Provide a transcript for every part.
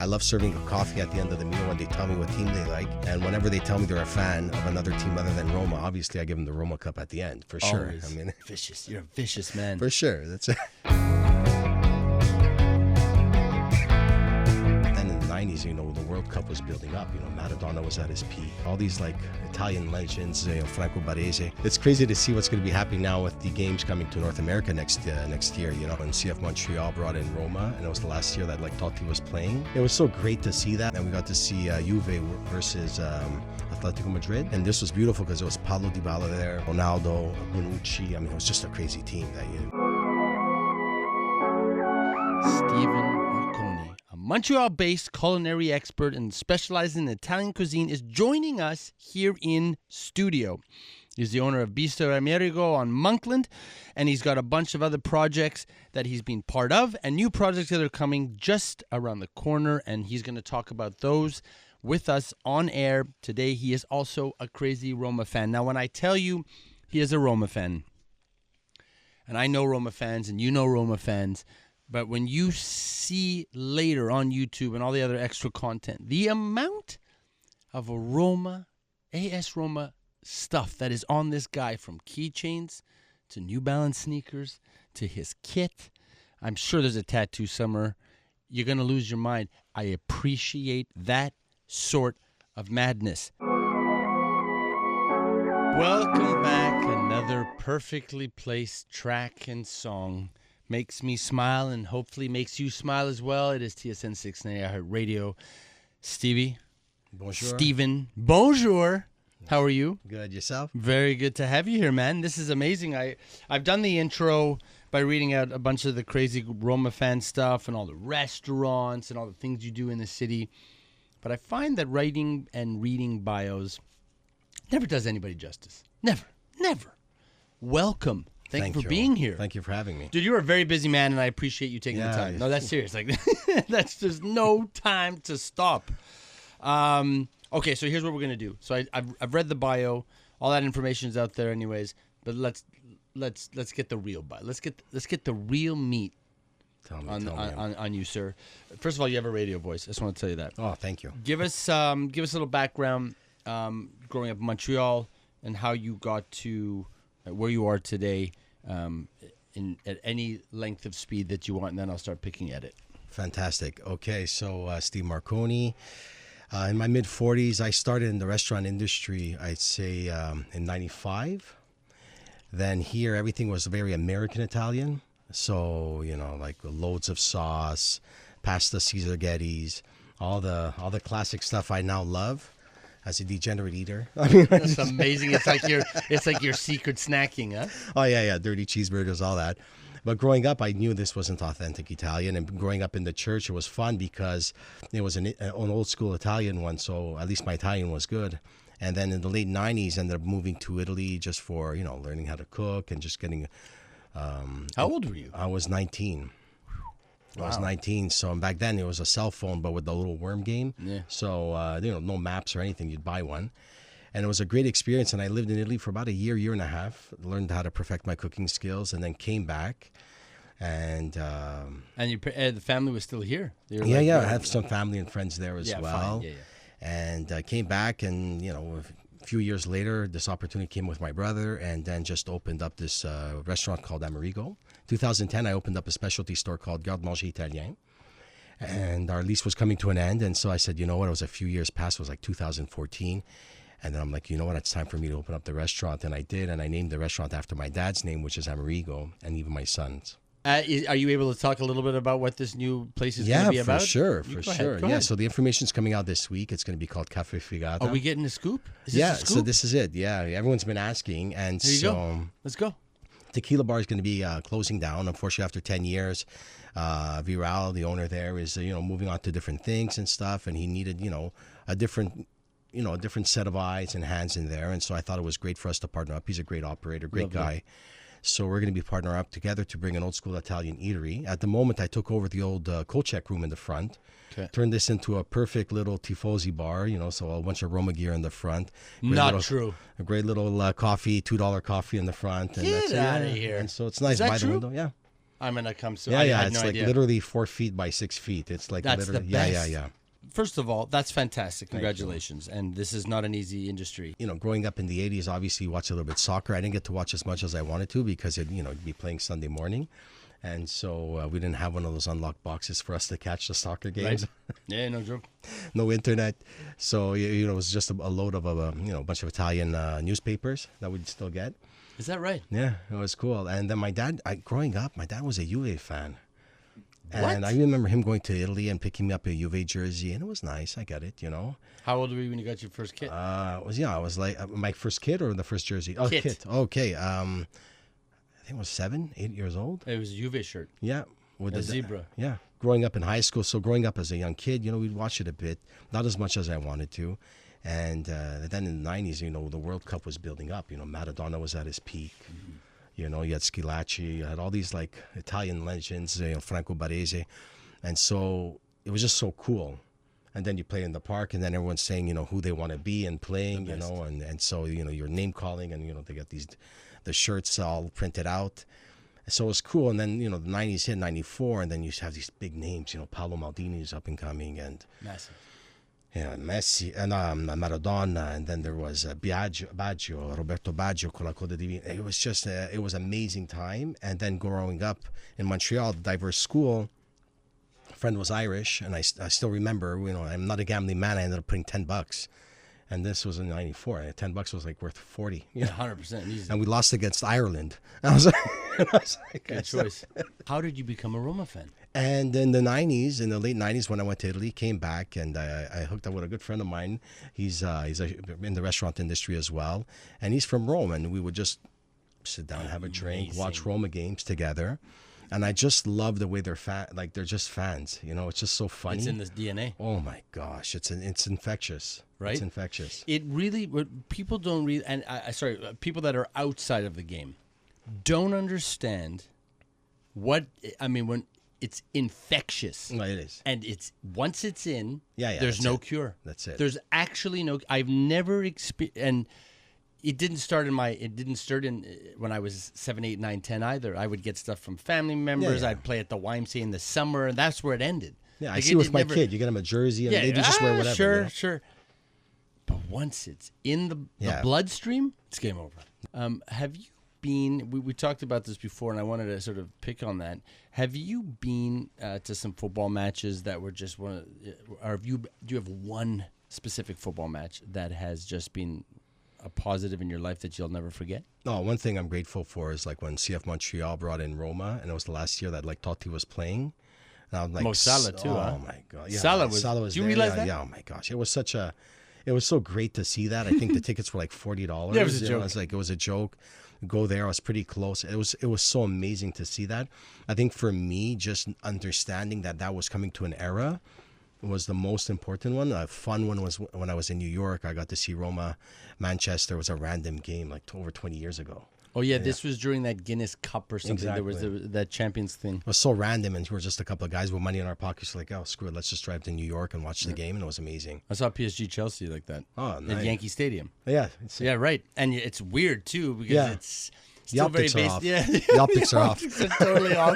I love serving a coffee at the end of the meal when they tell me what team they like. And whenever they tell me they're a fan of another team other than Roma, obviously I give them the Roma cup at the end, for sure. Always. I mean, Vicious. You're a vicious man. for sure. That's it. Then in the 90s, you know, the World Cup was building up. You know, Maradona was at his peak. All these, like, Italian legends, Franco Baresi. It's crazy to see what's going to be happening now with the games coming to North America next year, you know. And CF Montreal brought in Roma, and it was the last year that, like, Totti was playing. It was so great to see that. And we got to see Juve versus Atletico Madrid. And this was beautiful because it was Paulo Dybala there, Ronaldo, Bonucci. I mean, it was just a crazy team that year. Stephen Marcone, a Montreal-based culinary expert and specializing in Italian cuisine, is joining us here in studio. He's the owner of Bistro Amerigo on Monkland, and he's got a bunch of other projects that he's been part of and new projects that are coming just around the corner, and he's going to talk about those with us on air today. He is also a crazy Roma fan. Now, when I tell you he is a Roma fan, and I know Roma fans and you know Roma fans, but when you see later on YouTube and all the other extra content, the amount of AS Roma stuff that is on this guy, from keychains to New Balance sneakers to his kit. I'm sure there's a tattoo somewhere. You're going to lose your mind. I appreciate that sort of madness. Welcome back. Another perfectly placed track and song. Makes me smile and hopefully makes you smile as well. It is TSN 690 Radio. Stevie. Bonjour. Steven. Bonjour. How are you? Good. Yourself? Very good to have you here, man. This is amazing. I've done the intro by reading out a bunch of the crazy Roma fan stuff and all the restaurants and all the things you do in the city. But I find that writing and reading bios never does anybody justice. Never. Never. Welcome. Thank you for being here. Thank you for having me. Dude, you're a very busy man, and I appreciate you taking the time. No, that's serious. Like, there's no time to stop. Okay, so here's what we're gonna do. So I've read the bio. All that information's out there, anyways. But let's get the real bio. Let's get the real meat on you, sir. First of all, you have a radio voice. I just want to tell you that. Oh, thank you. Give us a little background, growing up in Montreal, and how you got to where you are today, at any length of speed that you want, and then I'll start picking at it. Fantastic. Okay, so Steve Marcone. In my mid-40s, I started in the restaurant industry, I'd say, in 95. Then here, everything was very American-Italian. So, you know, like loads of sauce, pasta Caesar Getty's, all the classic stuff I now love. As a degenerate eater, I mean, that's amazing. It's like your secret snacking, huh? Oh yeah, dirty cheeseburgers, all that. But growing up, I knew this wasn't authentic Italian. And growing up in the church, it was fun because it was an old school Italian one. So at least my Italian was good. And then in the late 90s, I ended up moving to Italy just for, you know, learning how to cook and just getting. How old were you? I was 19. Wow. I was 19, so back then it was a cell phone, but with the little worm game. Yeah. So, you know, no maps or anything. You'd buy one. And it was a great experience. And I lived in Italy for about a year and a half, learned how to perfect my cooking skills, and then came back. And the family was still here? I have some family and friends there as well. Fine. And came back, and, you know, a few years later, this opportunity came with my brother, and then just opened up this restaurant called Amerigo. 2010, I opened up a specialty store called Garde Manger Italien. And our lease was coming to an end. And so I said, you know what, it was a few years past. It was like 2014. And then I'm like, you know what, it's time for me to open up the restaurant. And I did. And I named the restaurant after my dad's name, which is Amerigo, and even my son's. Are you able to talk a little bit about what this new place is going to be about? Yeah, for sure. Yeah, so the information's coming out this week. It's going to be called Café Figata. Are we getting a scoop? So this is it. Yeah, everyone's been asking. And there you go. Let's go. Tequila Bar is going to be closing down, unfortunately, after 10 years. Viral, the owner there, is moving on to different things and stuff, and he needed a different set of eyes and hands in there. And so I thought it was great for us to partner up. He's a great operator, great guy. So we're going to be partnering up together to bring an old school Italian eatery. At the moment, I took over the old cold check room in the front, turned this into a perfect little Tifosi bar, so a bunch of Roma gear in the front. True. A great little coffee, $2 coffee in the front. And Get out of here. And so it's nice by the window. Yeah. I'm gonna come. So Yeah, I yeah. had It's no like idea. literally 4 feet by 6 feet. It's like That's literally, the best. yeah. First of all, that's fantastic. Congratulations. And this is not an easy industry. You know, growing up in the 80s, obviously you watch a little bit soccer. I didn't get to watch as much as I wanted to because it'd be playing Sunday morning. And so we didn't have one of those unlocked boxes for us to catch the soccer games. Right. Yeah, no joke. No internet. So, it was just a load of, a bunch of Italian newspapers that we'd still get. Is that right? Yeah, it was cool. And then my dad, growing up, my dad was a Juve fan. What? And I remember him going to Italy and picking me up a Juve jersey, and it was nice. I get it, How old were you when you got your first kit? I was like my first kit or the first jersey? Oh, Kit. Okay. I think I was 7, 8 years old. It was a Juve shirt. Yeah. With A zebra. Yeah. Growing up in high school. So growing up as a young kid, we'd watch it a bit. Not as much as I wanted to. And then in the 90s, the World Cup was building up. Maradona was at his peak. Mm-hmm. You had Schilacci, you had all these like Italian legends, Franco Baresi. And so it was just so cool. And then you play in the park and then everyone's saying, who they want to be and playing, and so, you're name calling and, they got the shirts all printed out. So it was cool. And then, the 90s hit 94 and then you have these big names, Paolo Maldini is up and coming and Massive. Yeah, Messi and Maradona, and then there was Roberto Baggio con la Coda Divina. It was just it was an amazing time. And then growing up in Montreal, diverse school, a friend was Irish, and I still remember. I'm not a gambling man. I ended up putting $10, and this was in '94. And $10 was like worth 40. 100% easy. And we lost against Ireland. And I was like, good choice. How did you become a Roma fan? And in the late 90s, when I went to Italy, came back, and I hooked up with a good friend of mine. He's in the restaurant industry as well, and he's from Rome. And we would just sit down, have a drink, watch Roma games together. And I just love the way they're they're just fans. It's just so funny. It's in this DNA. Oh my gosh, it's infectious. Right? It's infectious. It really, people don't really, and people that are outside of the game don't understand when it's infectious. No, it is. And once it's in, yeah, there's no cure. That's it. There's actually no, I've never experienced, and it didn't start when I was 7, 8, 9, 10 either. I would get stuff from family members. Yeah. I'd play at the YMCA in the summer, and that's where it ended. Yeah, I see with my kid. You get him a jersey, and they just wear whatever. Sure. But once it's in the bloodstream, it's game over. Have you been? We talked about this before, and I wanted to sort of pick on that. Have you been to some football matches that were just one? Or do you have one specific football match that has just been a positive in your life that you'll never forget? No, one thing I'm grateful for is like when CF Montreal brought in Roma, and it was the last year that like Totti was playing. And I'm like, Mo Salah too. Oh my god, yeah, Salah was. Do you realize that? Yeah, oh my gosh, it was so great to see that. I think the tickets were like $40. Yeah, it was a joke. It was a joke. Go there. I was pretty close. It was so amazing to see that. I think for me, just understanding that was coming to an era was the most important one. A fun one was when I was in New York. I got to see Roma, Manchester. It was a random game like over 20 years ago. Oh, yeah, this was during that Guinness Cup or something. Exactly. There was that Champions thing. It was so random, and we were just a couple of guys with money in our pockets. Like, oh, screw it, let's just drive to New York and watch the game, and it was amazing. I saw PSG Chelsea like that. Oh, nice. At Yankee Stadium. Yeah. Yeah, right. And it's weird, too, because it's still very basic. basic. Yeah. The optics are off. The optics are totally off.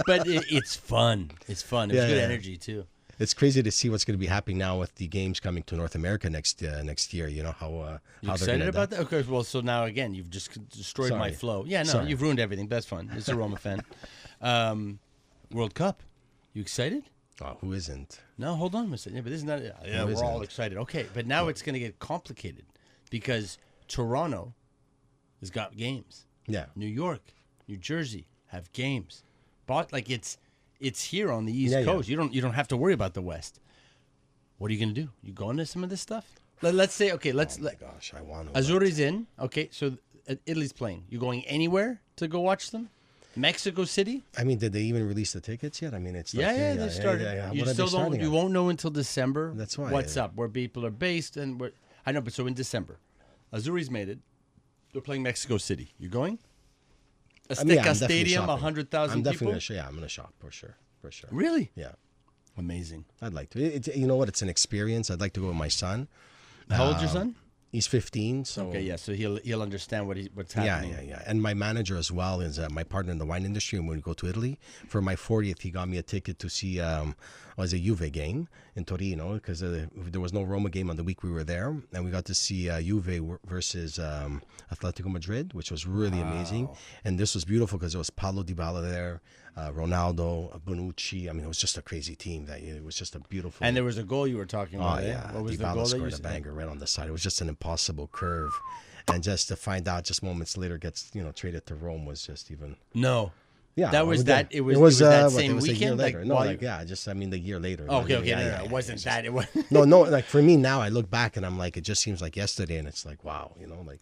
But it's fun. It's fun. It's good energy, too. It's crazy to see what's going to be happening now with the games coming to North America next year. How you excited about that? Okay, well, so now again you've just destroyed my flow. Yeah, no, you've ruined everything. That's fun. It's a Roma fan. World Cup. You excited? Oh, who isn't? No, hold on a second. Yeah, but this is not. Yeah, we're all excited. Okay, but now it's going to get complicated because Toronto has got games. Yeah. New York, New Jersey have games. But it's here on the East Coast. Yeah. You don't have to worry about the West. What are you going to do? You going to some of this stuff? Let's say, okay, Oh my gosh, I want to. Azuri's in. Okay, so Italy's playing. You going anywhere to go watch them? Mexico City? I mean, did they even release the tickets yet? I mean, it's like, they started. Yeah. You What are still they don't. starting You at? won't know until December. That's why. What's up? Where people are based and where I know, but so in December, Azuri's made it. They're playing Mexico City. You going? Azteca Stadium, 100,000 people. I'm gonna shop for sure. Really? Yeah, Amazing. I'd like to. You know what? It's an experience. I'd like to go with my son. How old's your son? He's 15, so okay, yeah. So he'll understand what's happening. Yeah. And my manager as well is my partner in the wine industry. And when we go to Italy for my 40th, he got me a ticket to see a Juve game in Torino because there was no Roma game on the week we were there, and we got to see Juve versus Atletico Madrid, which was really amazing. And this was beautiful because there was Paulo Dybala there, Ronaldo, Bonucci. I mean, it was just a crazy team. It was just a beautiful. And there was a goal you were talking about. Yeah, what was Dybala the goal scored a banger right on the side. It was just an impossible curve, and just to find out just moments later gets traded to Rome was just even. No. Yeah, that was that. It was that same weekend. The year later. Okay, no, it wasn't that. It was no. Like for me now, I look back and I'm like, it just seems like yesterday, and it's like, wow, like.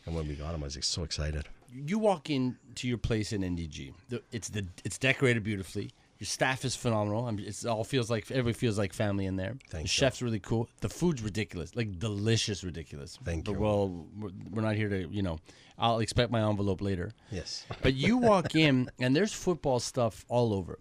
And when we got him, I was so excited. You walk into your place in NDG. It's decorated beautifully. Your staff is phenomenal. Everybody feels like family in there. Thank the you. Chef's really cool. The food's ridiculous, like delicious, ridiculous. Thank you. Well, we're not here to, I'll expect my envelope later. Yes. But you walk in and there's football stuff all over.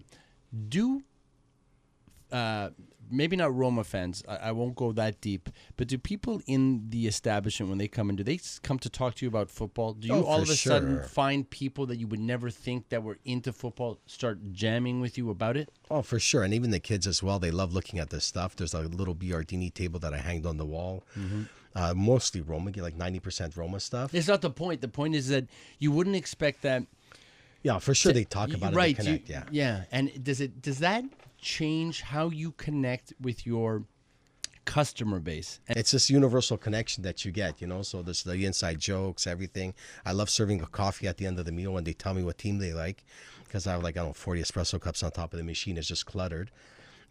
Maybe not Roma fans, I won't go that deep, but do people in the establishment, when they come in, do they come to talk to you about football? Do you all of a sudden find people that you would never think that were into football start jamming with you about it? Oh, for sure. And even the kids as well, they love looking at this stuff. There's a little Biardini table that I hanged on the wall. Mm-hmm. Mostly Roma, like 90% Roma stuff. It's not the point. The point is that you wouldn't expect that. Yeah, for sure they talk about it. Right. They connect, yeah. And does that change how you connect with your customer base? And it's this universal connection that you get, so there's the inside jokes, everything. I love serving a coffee at the end of the meal when they tell me what team they like, because I have 40 espresso cups on top of the machine. It's just cluttered.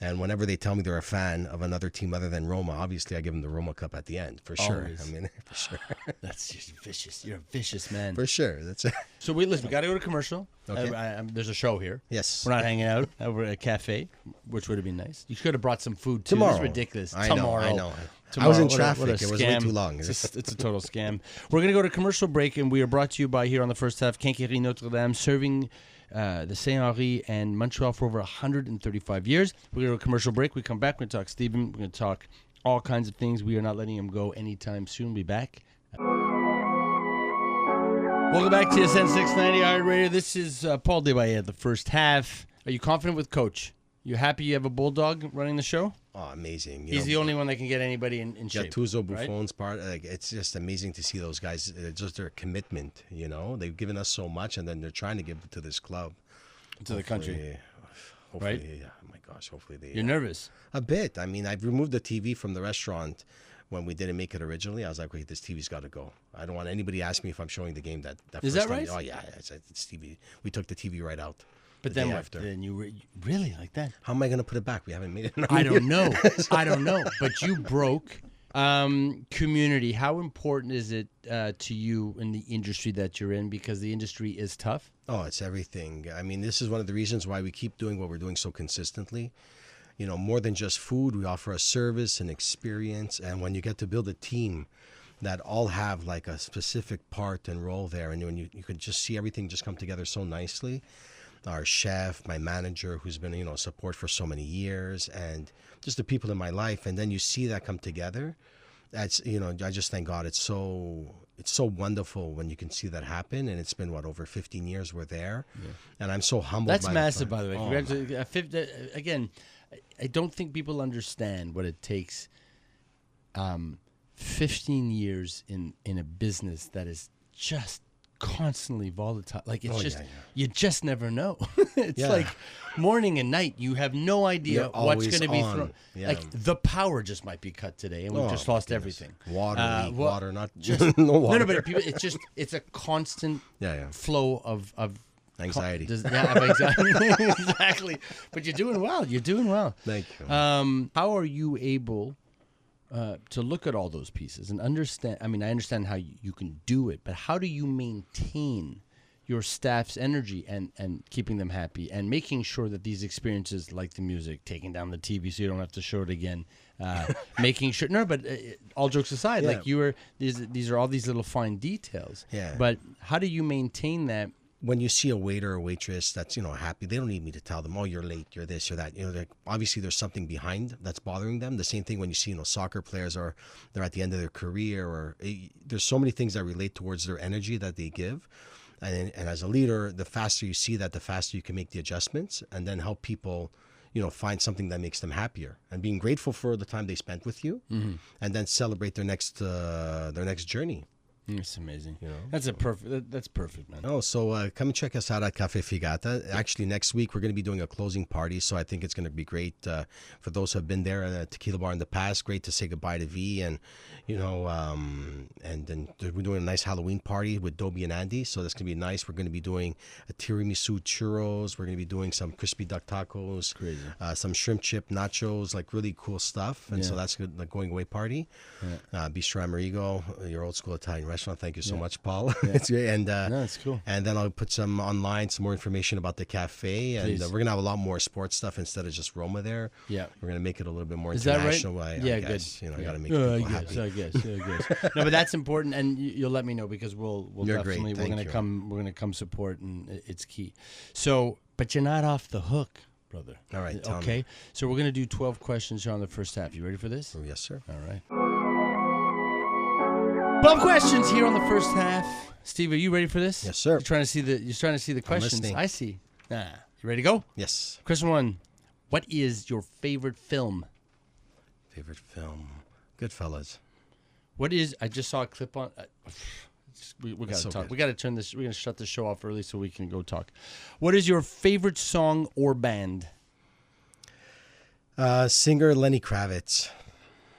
And whenever they tell me they're a fan of another team other than Roma, obviously I give them the Roma cup at the end, for sure. Always. I mean, for sure. That's just vicious. You're a vicious man. For sure. That's it. So we got to go to commercial. Okay. There's a show here. Yes. We're not hanging out over at a cafe, which would have been nice. You could have brought some food too. Tomorrow. It's ridiculous. I know. Tomorrow. I was in traffic. It was way too long. It's a total scam. We're going to go to commercial break, and we are brought to you by here on the first half, Quincaillerie Notre Dame, serving the Saint-Henri and Montreal for over 135 years. We're going to go to commercial break. We come back. We're going to talk Stephen. We're going to talk all kinds of things. We are not letting him go anytime soon. We'll be back. Welcome back to SN 690 iHeartRadio. This is Paul Desbaillets, the first half. Are you confident with Coach? You happy you have a bulldog running the show? Oh, amazing. He's the only one that can get anybody in shape. Gattuso, Buffon's part. It's just amazing to see those guys. Just their commitment, They've given us so much, and then they're trying to give it to this club. To the country. Hopefully, right? Yeah. Oh, my gosh. Hopefully they... You're nervous? A bit. I mean, I've removed the TV from the restaurant when we didn't make it originally. I was like, wait, this TV's got to go. I don't want anybody to ask me if I'm showing the game that Is first that right? time. Oh, yeah. It's TV. We took the TV right out. But then what? Then you really like that? How am I going to put it back? We haven't made it. I don't know. I don't know. But you broke community. How important is it to you in the industry that you're in? Because the industry is tough. Oh, it's everything. I mean, this is one of the reasons why we keep doing what we're doing so consistently. More than just food, we offer a service and experience. And when you get to build a team that all have like a specific part and role there, and when you could just see everything just come together so nicely. Our chef, my manager, who's been, support for so many years, and just the people in my life. And then you see that come together. That's, I just thank God. It's so wonderful when you can see that happen. And it's been, over 15 years we're there. Yeah. And I'm so humbled. That's massive, by the way. Again, I don't think people understand what it takes. 15 years in a business that is just constantly volatile. Like it's you just never know. It's like morning and night. You have no idea what's going to be thrown. Yeah. Like the power just might be cut today, and we've just lost everything. Water, not just no water. No, but it's a constant flow of anxiety. Of anxiety. Exactly. But you're doing well. Thank you. How are you able to look at all those pieces and understand? I mean, I understand how you can do it, but how do you maintain your staff's energy and keeping them happy and making sure that these experiences, like the music, taking down the TV so you don't have to show it again, making sure. No, but all jokes aside, like these are all these little fine details. Yeah. But how do you maintain that when you see a waiter or waitress that's, happy, they don't need me to tell them, oh, you're late, you're this, you're that. Obviously there's something behind that's bothering them. The same thing when you see, soccer players they're at the end of their career, or there's so many things that relate towards their energy that they give. And as a leader, the faster you see that, the faster you can make the adjustments and then help people, find something that makes them happier, and being grateful for the time they spent with you, and then celebrate their next journey. It's amazing. That's perfect, man. Oh, so come and check us out at Café Figata. Actually, next week we're going to be doing a closing party, so I think it's going to be great for those who have been there at a tequila bar in the past. Great to say goodbye to V, and and then we're doing a nice Halloween party with Dobie and Andy, so that's going to be nice. We're going to be doing a tiramisu churros. We're going to be doing some crispy duck tacos, some shrimp chip nachos, like really cool stuff. And so that's good, like going away party. Bistro Amerigo, your old school Italian restaurant. Thank you so much, Paul. It's great. And it's cool. And then I'll put some more information about the cafe, and we're gonna have a lot more sports stuff instead of just Roma there. Yeah, we're gonna make it a little bit more Is international. That right? I guess. Good. I gotta make people happy. I guess. No, but that's important, and you'll let me know, because we'll definitely great. we're gonna come support, and it's key. So, but you're not off the hook, brother. All right. Okay. So we're gonna do 12 questions here on the first half. You ready for this? Oh, yes, sir. All right. 12 questions here on the first half. Steve, are you ready for this? Yes, sir. You're trying to see the questions. listening. I see. You ready to go? Yes. Question 1. What is your favorite film? Favorite film? Goodfellas. What is? I just saw a clip on. We got to talk. Good. We got to turn this. We're gonna shut the show off early so we can go talk. What is your favorite song or band? Singer Lenny Kravitz.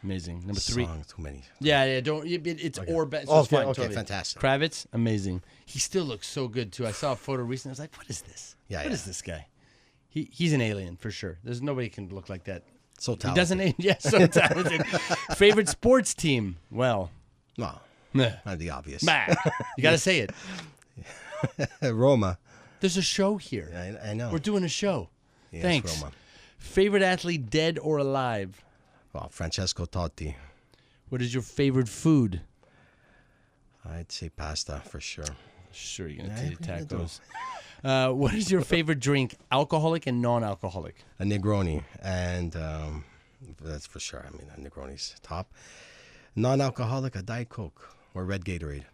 Amazing. Number 3. Song, too many. Yeah. Don't. It's Okay. or band. So Oh, it's fine, okay, totally. fantastic. Kravitz, amazing. He still looks so good too. I saw a photo recently. I was like, what is this? Yeah. What is this guy? He's an alien for sure. There's nobody can look like that. So talented. He doesn't age. Yeah, so talented. Favorite sports team? Well, Well, not the obvious. You got to say it. Roma. There's a show here. I know. We're doing a show. Yes, Thanks. Roma. Favorite athlete, dead or alive? Well, Francesco Totti. What is your favorite food? I'd say pasta for sure. Sure, you're going Yeah, to I say really tacos. What is your favorite drink, alcoholic and non-alcoholic? A Negroni, and that's for sure. I mean, a Negroni's top. Non-alcoholic, a Diet Coke or Red Gatorade.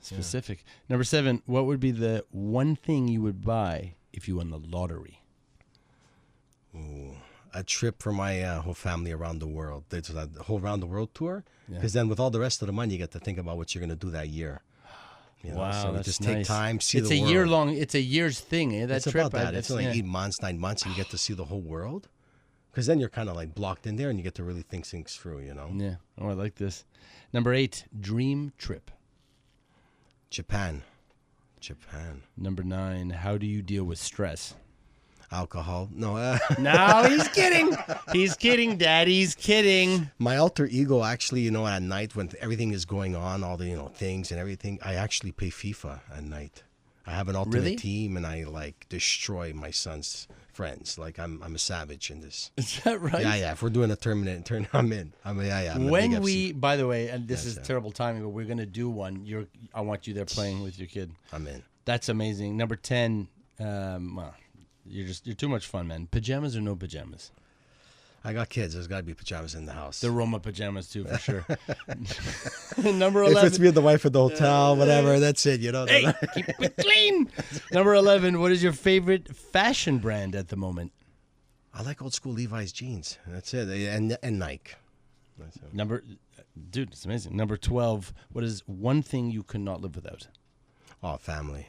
Specific. Number 7, what would be the one thing you would buy if you won the lottery? Ooh, a trip for my whole family around the world. There's a whole round the world tour. Because then with all the rest of the money, you get to think about what you're going to do that year. Wow, so that's just nice. take time, see it's the a world. year long. It's a year's thing. That It's trip. about that. It's like 8 months, 9 months, and you get to see the whole world. Because then you're kind of like blocked in there, and you get to really think things through. Yeah. Oh, I like this. Number 8, dream trip. Japan. Number 9, how do you deal with stress? Alcohol. No. No, he's kidding. He's kidding, Daddy's kidding. My alter ego, actually, at night when everything is going on, all the things and everything, I actually play FIFA at night. I have an alternate team, and I destroy my son's friends. Like I'm a savage in this. Is that right? Yeah. If we're doing a tournament, I'm in. I'm a When big FC. by the way, and this is terrible timing, but we're gonna do one. I want you there playing with your kid. I'm in. That's amazing. Number 10. Well, you're too much fun, man. Pajamas or no pajamas? I got kids. There's got to be pajamas in the house. The Roma pajamas too, for sure. Number 11. If it's me and the wife at the hotel, whatever, that's it. Hey, keep it clean. Number 11. What is your favorite fashion brand at the moment? I like old school Levi's jeans. That's it. And Nike. That's it. Dude, it's amazing. Number 12. What is one thing you could not live without? Oh, family.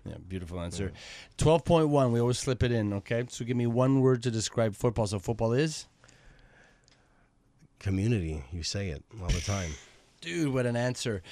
Yeah, beautiful answer. 12.1. We always slip it in, okay? So give me one word to describe football. So football is? Community. You say it all the time. Dude, what an answer.